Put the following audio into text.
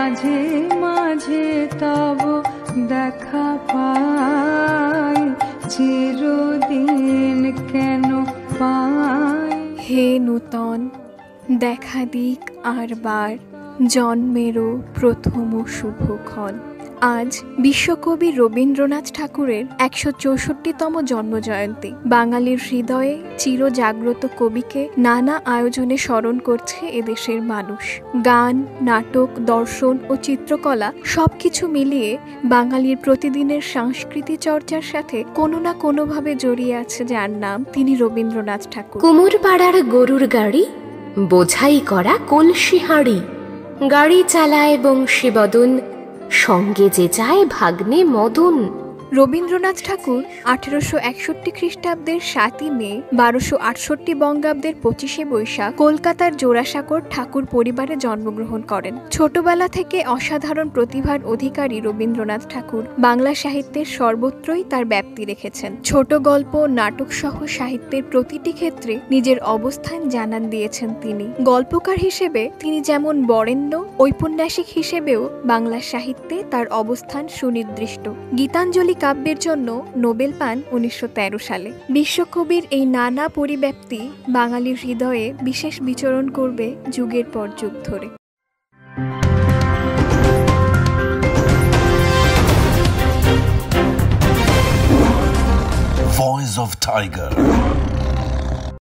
মাঝে মাঝে তব দেখা পাই, চিরদিন কেন পাই। হে নূতন দেখা দিক আর বার, জন্মেরও প্রথম শুভক্ষণ। আজ বিশ্বকবি রবীন্দ্রনাথ ঠাকুরের ১৬৪তম জন্মজয়ন্তী। বাঙালির হৃদয়ে চিরজাগ্রত কবিকে নানা আয়োজনে স্মরণ করছে এদেশের মানুষ। গান, নাটক, দর্শন ও চিত্রকলা সবকিছু মিলিয়ে বাঙালির প্রতিদিনের সংস্কৃতি চর্চার সাথে কোনো না কোনোভাবে জড়িয়ে আছে যার নাম তিনি রবীন্দ্রনাথ ঠাকুর। কুমোরপাড়ার গরুর গাড়ি, বোঝাই করা কলসি হাঁড়ি, গাড়ি চালায় বংশীবদন, সঙ্গে যে যায় ভাগ্নে মদন। রবীন্দ্রনাথ ঠাকুর 1861 খ্রিস্টাব্দের 7ই মে, 1268 বঙ্গাব্দের 25শে বৈশাখ কলকাতার জোড়াসাঁকোর ঠাকুর পরিবারে জন্মগ্রহণ করেন। ছোটবেলা থেকে অসাধারণ প্রতিভার অধিকারী রবীন্দ্রনাথ ঠাকুর বাংলা সাহিত্যের সর্বত্রই তার ব্যাপ্তি রেখেছেন। ছোট গল্প, নাটক সহ সাহিত্যের প্রতিটি ক্ষেত্রে নিজের অবস্থান জানান দিয়েছেন তিনি। গল্পকার হিসেবে তিনি যেমন বরেণ্য, ঔপন্যাসিক হিসেবেও বাংলা সাহিত্যে তার অবস্থান সুনির্দিষ্ট। গীতাঞ্জলি কাব্যের জন্য নোবেল পান 1913 সালে। বিশ্বকবির এই নানা পরিব্যাপ্তি বাঙালির হৃদয়ে বিশেষ বিচরণ করবে যুগের পর যুগ ধরে। Voice of Tiger.